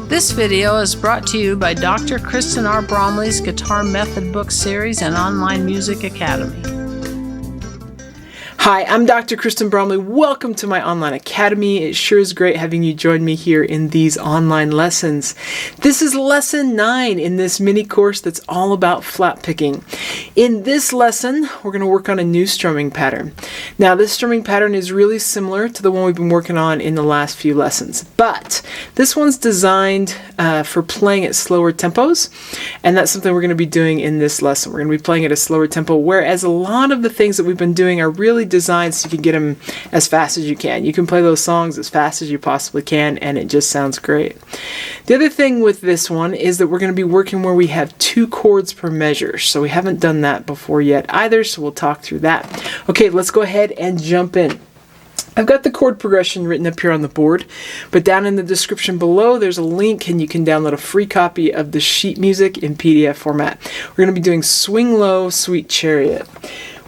This video is brought to you by Dr. Kristen R. Bromley's Guitar Method Book Series and Online Music Academy. Hi, I'm Dr. Kristen Bromley. Welcome to my online academy. It sure is great having you join me here in these online lessons. This is lesson 9 in this mini course that's all about flat picking. In this lesson, we're going to work on a new strumming pattern. Now, this strumming pattern is really similar to the one we've been working on in the last few lessons, but this one's designed for playing at slower tempos, and that's something we're going to be doing in this lesson. We're going to be playing at a slower tempo, whereas a lot of the things that we've been doing are really designed so you can get them as fast as you can. You can play those songs as fast as you possibly can, and it just sounds great. The other thing with this one is that we're going to be working where we have 2 chords per measure. So we haven't done that before yet either, so we'll talk through that. Okay, let's go ahead and jump in. I've got the chord progression written up here on the board, but down in the description below there's a link and you can download a free copy of the sheet music in PDF format. We're going to be doing Swing Low, Sweet Chariot.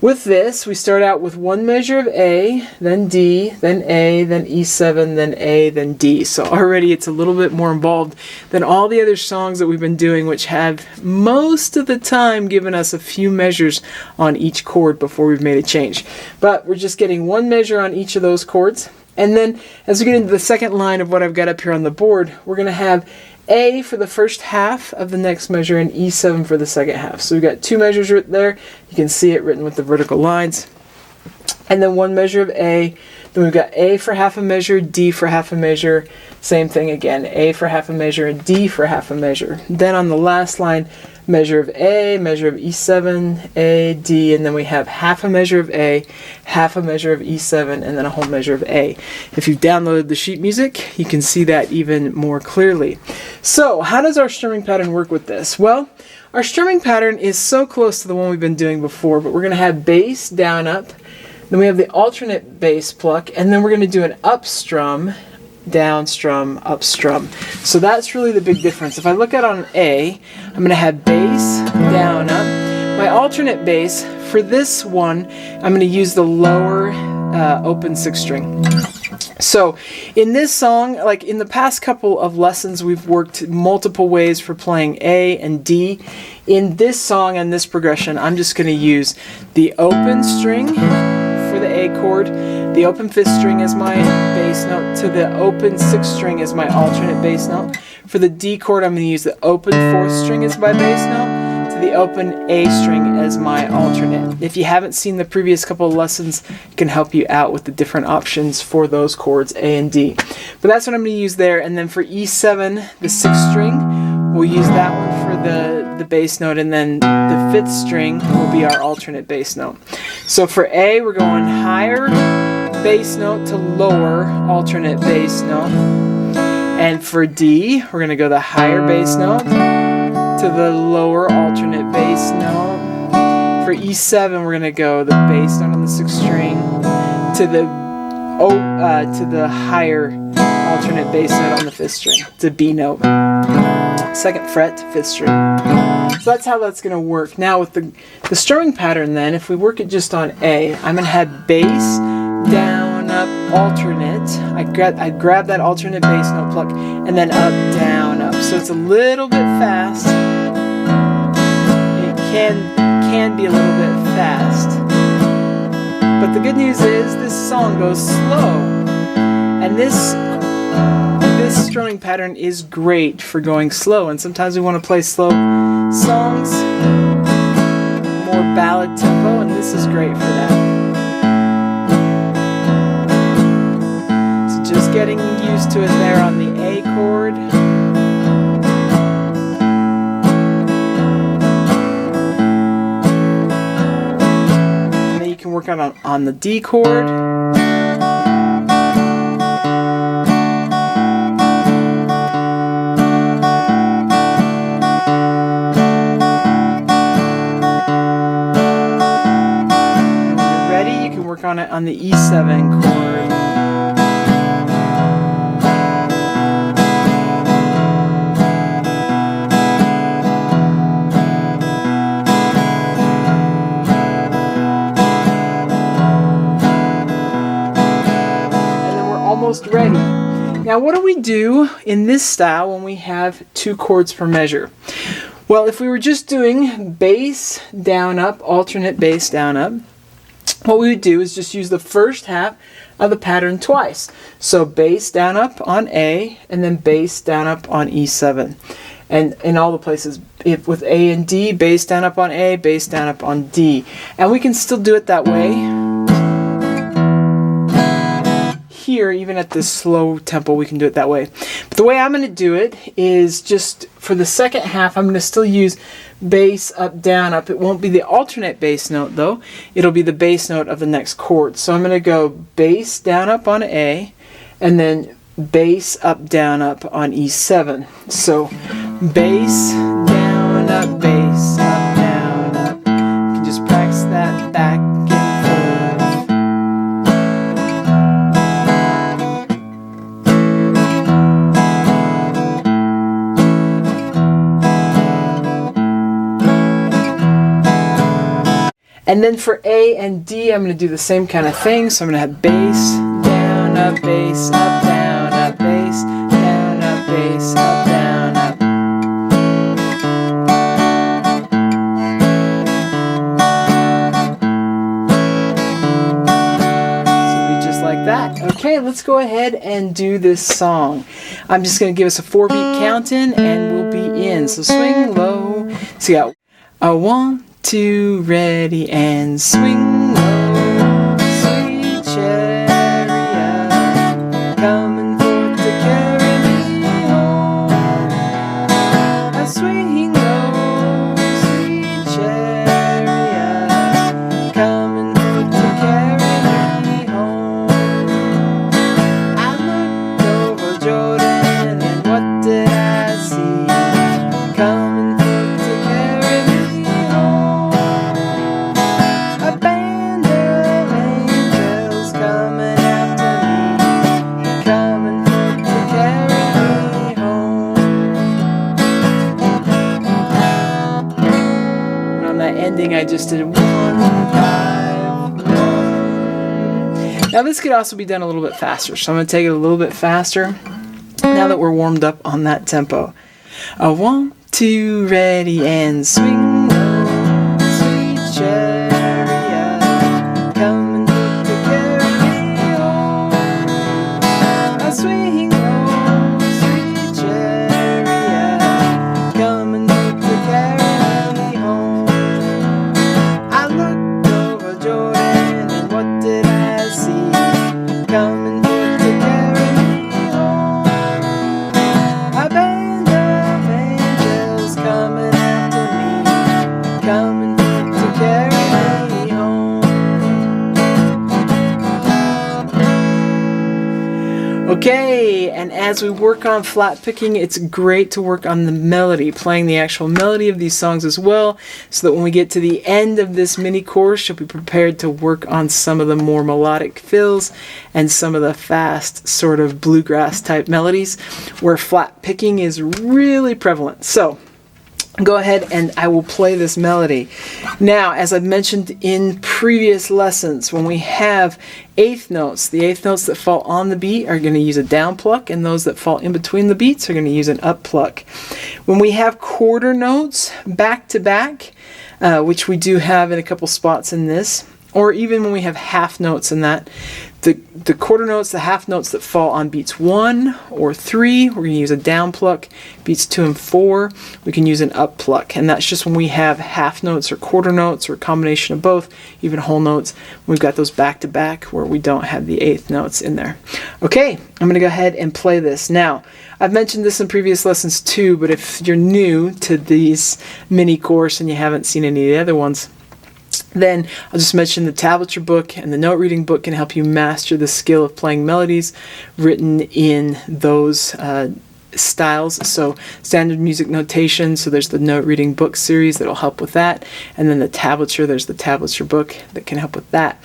With this, we start out with one measure of A, then D, then A, then E7, then A, then D. So already it's a little bit more involved than all the other songs that we've been doing, which have most of the time given us a few measures on each chord before we've made a change. But we're just getting one measure on each of those chords. And then as we get into the second line of what I've got up here on the board, we're going to have A for the first half of the next measure and E7 for the second half. So we've got 2 measures right there. You can see it written with the vertical lines. And then one measure of A. Then we've got A for half a measure, D for half a measure. Same thing again, A for half a measure and D for half a measure. Then on the last line, measure of A, measure of E7, A, D, and then we have half a measure of A, half a measure of E7, and then a whole measure of A. If you've downloaded the sheet music, you can see that even more clearly. So, how does our strumming pattern work with this? Well, our strumming pattern is so close to the one we've been doing before, but we're going to have bass, down, up. Then we have the alternate bass pluck, and then we're going to do an up strum, down strum, up strum. So that's really the big difference. If I look at on A, I'm going to have bass, down, up. My alternate bass, for this one, I'm going to use the lower open 6 string. So in this song, like in the past couple of lessons, we've worked multiple ways for playing A and D. In this song and this progression, I'm just going to use the open string for the A chord, the open 5th string as my bass note, to the open 6th string as my alternate bass note. For the D chord, I'm going to use the open 4th string as my bass note, to the open A string as my alternate. If you haven't seen the previous couple of lessons, it can help you out with the different options for those chords, A and D. But that's what I'm going to use there. And then for E7, the 6th string, we'll use that one for the bass note, and then the 5th string will be our alternate bass note. So for A, we're going higher bass note to lower alternate bass note. And for D, we're going to go the higher bass note to the lower alternate bass note. For E7, we're going to go the bass note on the 6th string to the higher alternate bass note on the 5th string, to B note. 2nd fret to 5th string. So that's how that's going to work. Now with the strumming pattern then, if we work it just on A, I'm going to have bass, down, up, alternate. I grab that alternate bass note pluck, and then up, down, up. So it's a little bit fast. It can be a little bit fast. But the good news is this song goes slow. And this strumming pattern is great for going slow, and sometimes we want to play slow songs, more ballad tempo, and this is great for that. So just getting used to it there on the A chord. And then you can work on the D chord. On it on the E7 chord. And then we're almost ready. Now, what do we do in this style when we have 2 chords per measure? Well, if we were just doing bass, down, up, alternate bass, down, up, what we would do is just use the first half of the pattern twice. So bass, down, up on A, and then bass, down, up on E7. And in all the places, if with A and D, bass, down, up on A, bass, down, up on D. And we can still do it that way. Here, even at this slow tempo, we can do it that way. But the way I'm going to do it is just for the second half, I'm going to still use bass, up, down, up. It won't be the alternate bass note though. It'll be the bass note of the next chord. So I'm going to go bass, down, up on A, and then bass, up, down, up on E7. So bass, down, up, bass, up, down, up. You can just practice that back and forth. And then for A and D, I'm going to do the same kind of thing. So I'm going to have bass, down, up, bass, up, down, up, bass, down, up, bass, up, down, up. So it'll be just like that. Okay, let's go ahead and do this song. I'm just going to give us a 4-beat count in and we'll be in. So swing low. So you got a 1, 2, ready, and swing low, sweet chariot, coming forth to carry me home. A swing low, sweet chariot, coming forth to carry me home. I looked over Jordan, and what did I see? Coming forth to carry me home. A band of angels coming after me, coming forth to carry me home. And on that ending, I just did 1, 5, 1. Now this could also be done a little bit faster, so I'm going to take it a little bit faster now that we're warmed up on that tempo. A 1, 2, ready, and swing low, sweet chariot, coming forth to carry me home. A swing low, sweet chariot, coming forth to carry me home. I looked over Jordan, and what did I see? Coming forth to carry me home. A band of angels coming after me, coming forth to carry me home. Okay, and as we work on flat picking, it's great to work on the melody, playing the actual melody of these songs as well, so that when we get to the end of this mini course, you'll be prepared to work on some of the more melodic fills and some of the fast sort of bluegrass type melodies where flat picking is really prevalent. So go ahead and I will play this melody. Now, as I've mentioned in previous lessons, when we have eighth notes, the eighth notes that fall on the beat are going to use a down pluck, and those that fall in between the beats are going to use an up pluck. When we have quarter notes back to back, which we do have in a couple spots in this, or even when we have half notes in that, the quarter notes, the half notes that fall on beats 1 or 3, we're going to use a down pluck. Beats 2 and 4, we can use an up pluck. And that's just when we have half notes or quarter notes or a combination of both, even whole notes. We've got those back to back where we don't have the eighth notes in there. Okay, I'm going to go ahead and play this. Now, I've mentioned this in previous lessons too, but if you're new to these mini course and you haven't seen any of the other ones, then I'll just mention the tablature book and the note reading book can help you master the skill of playing melodies written in those styles. So standard music notation, so there's the note reading book series that'll help with that, and then the tablature, there's the tablature book that can help with that.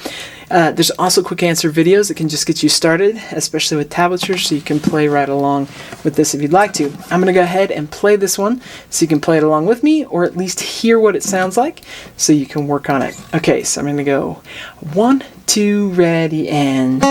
There's also quick answer videos that can just get you started, especially with tablature, so you can play right along with this if you'd like to. I'm going to go ahead and play this one so you can play it along with me, or at least hear what it sounds like so you can work on it. Okay, so I'm going to go 1, 2, ready, and...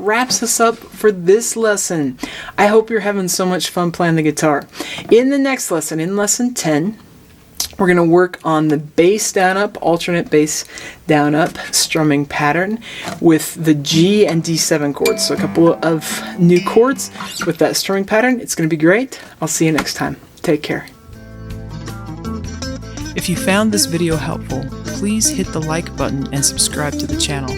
wraps us up for this lesson. I hope you're having so much fun playing the guitar. In the next lesson, in lesson 10, we're going to work on the bass down up, alternate bass down up strumming pattern with the G and D7 chords. So a couple of new chords with that strumming pattern. It's going to be great. I'll see you next time. Take care. If you found this video helpful, please hit the like button and subscribe to the channel.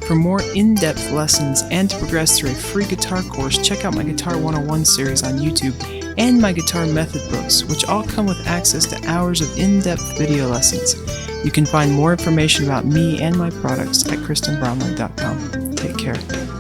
For more in-depth lessons and to progress through a free guitar course, check out my Guitar 101 series on YouTube and my guitar method books, which all come with access to hours of in-depth video lessons. You can find more information about me and my products at KristenBromley.com. Take care.